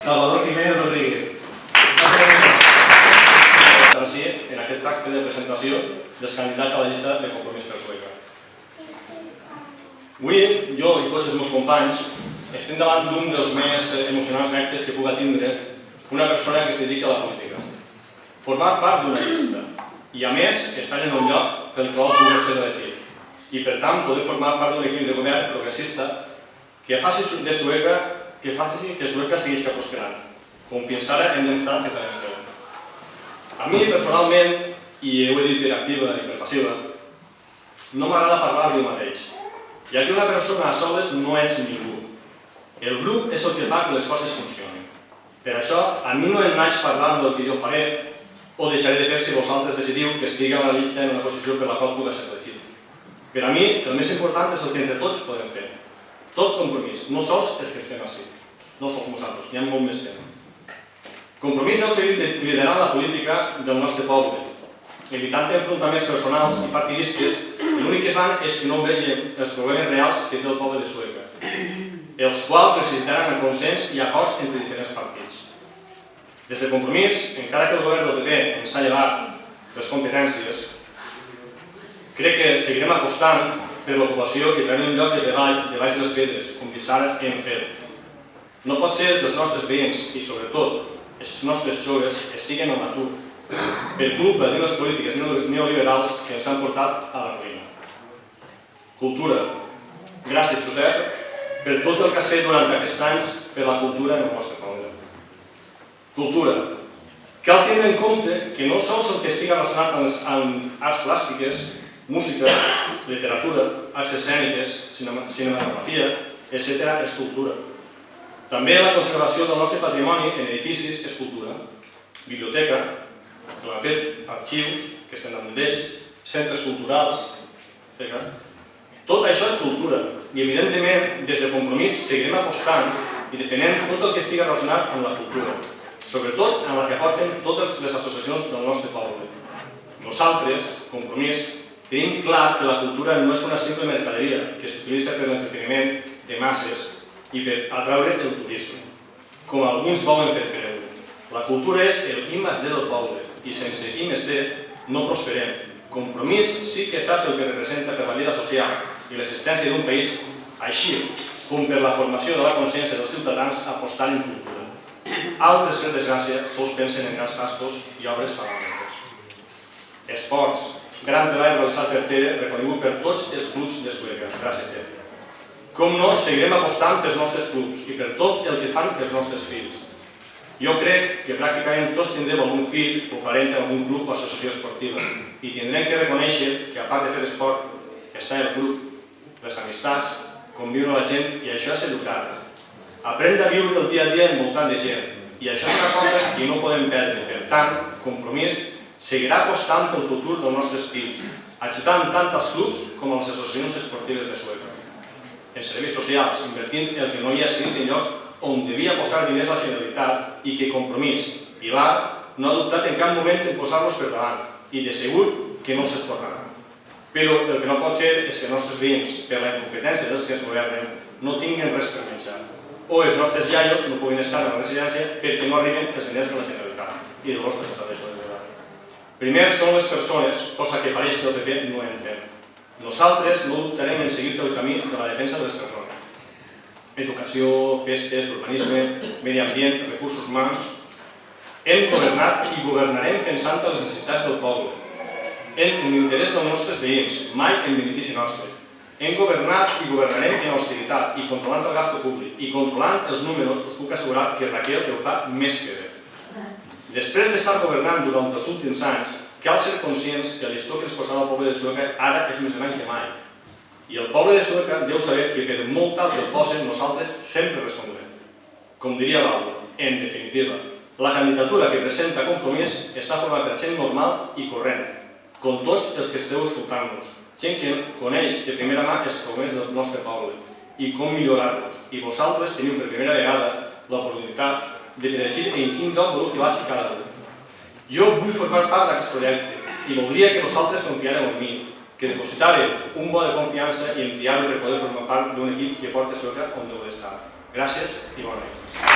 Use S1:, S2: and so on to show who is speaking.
S1: Salvador Jiménez Rodríguez.
S2: Així, en aquest acte de presentació dels candidats a la llista de Compromís per Sueca. Avui, jo i tots els meus companys estem davant d'un dels més emocionants actes que pugui tindre una persona que es dedica a la política. Formar part d'una llista i, a més, estar en un lloc pel qual pugui ser elegit. I, per tant, poder formar part d'un equip de govern progressista que faci que Sueca segueixi prosperant, com fins ara hem demostrat que estem fent. A mi, personalment, i ho he dit per activa i per passiva, no m'agrada parlar de mi mateix, ja que una persona a soles no és ningú. El grup és el que fa que les coses funcionin. Per això, a mi no em naix parlar del que jo faré o deixaré de fer si vosaltres decidiu que estigui a la llista en una posició per la qual pugui ser elegit. Per a mi, el més important és el que entre tots podem fer. Tot Compromís, no sols els que estem així, no sols nosaltres, hi ha molt més gent. Compromís deu seguir liderant la política del nostre poble, evitant enfrontaments personals i partidistes que l'únic que fan és que no veiem els problemes reals que té el poble de Sueca, els quals necessitaran el consens i acords entre diferents partits. Des de Compromís, encara que el govern del PP ens ha llevat les competències, crec que seguirem apostant per l'ocupació i crear un lloc de treball de baix les pedres, com fins ara hem fet. No pot ser que els nostres veïns i, sobretot, els nostres joves estiguen en l'atur per culpa d'unes polítiques neoliberals que ens han portat a la ruïna. Cultura. Gràcies, Josep, per tot el que has fet durant aquests anys per la cultura en el nostre poble. Cultura. Cal tenir en compte que no sols el que estigui relacionat amb arts plàstiques, música, literatura, arts escèniques, cinematografia, etc. és cultura. També la conservació del nostre patrimoni en edificis és cultura. Biblioteca, que l'han fet, arxius, que estem damunt d'ells, centres culturals, etc. Tot això és cultura i, evidentment, des de Compromís seguirem apostant i defendent tot el que estigui relacionat amb la cultura, sobretot amb la que aporten totes les associacions del nostre poble. Nosaltres, Compromís, tenim clar que la cultura no és una simple mercaderia que s'utilitza per l'entreteniment de masses i per atraure el turisme, com alguns volen fer creure. La cultura és el I+D del poble i sense I+D no prosperem. Compromís sí que sap el que representa per la vida social i l'existència d'un país, així com per la formació de la consciència dels ciutadans apostant en cultura. Altres, per desgràcia, sols pensen en grans gastos i obres faraòniques. Esports. Gran treball realitzat per Tere, reconegut per tots els clubs de Sueca. Gràcies, Tere. Com no, seguirem apostant pels nostres clubs i per tot el que fan els nostres fills. Jo crec que pràcticament tots tindrem algun fill o parent en algun club o associació esportiva i tindrem que reconèixer que, a part de fer esport, està el club, les amistats, conviure amb la gent i això és educar. Aprendre a viure el dia a dia envoltant de gent i això és una cosa que no podem perdre. Per tant, Compromís seguirà apostant pel futur dels nostres fills, ajudant tant als clubs com a les associacions esportives de Sueca. En serveis socials, invertint el que no hi ha escrit en llocs on devia posar diners la Generalitat i que Compromís, Pilar, no ha dubtat en cap moment en posar-los per davant i de segur que no se'ls tornarà. Però el que no pot ser és que els nostres veïns, per la incompetència dels que es governen, no tinguin res per menjar. O els nostres iaios no puguin estar a la residència perquè no arriben els diners de la Generalitat i de l'ostre que s'ha deixat de govern. Primer són les persones, cosa que fareix que el PP no entén. Nosaltres no dubtarem en seguir pel camí de la defensa de les persones. Educació, festes, urbanisme, medi ambient, recursos humans. Hem governat i governarem pensant en les necessitats del poble, en l'interès dels nostres veïns, mai en benefici nostre. Hem governat i governarem en austeritat i controlant el gasto públic i controlant els números, us puc assegurar que Raquel ho fa més que bé. Després d'estar governant durant els últims anys, cal ser conscients que el llistó que ens posava el poble de Sueca ara és més gran que mai. I el poble de Sueca deu saber que per molt alt que el posen, nosaltres sempre respondrem. Com diria l'Aldo, en definitiva, la candidatura que presenta Compromís està formada per gent normal i corrent, com tots els que esteu escoltant-nos, gent que coneix de primera mà els problemes del nostre poble i com millorar-los. I vosaltres teniu per primera vegada l'oportunitat de decidir en quin lloc voleu que vagi cada un. Jo vull formar part d'aquest projecte i voldria que vosaltres confiareu en mi, que depositareu un bo de confiança i en triar-ho per poder formar part d'un equip que porta Sueca on deu d'estar. Gràcies i bona nit.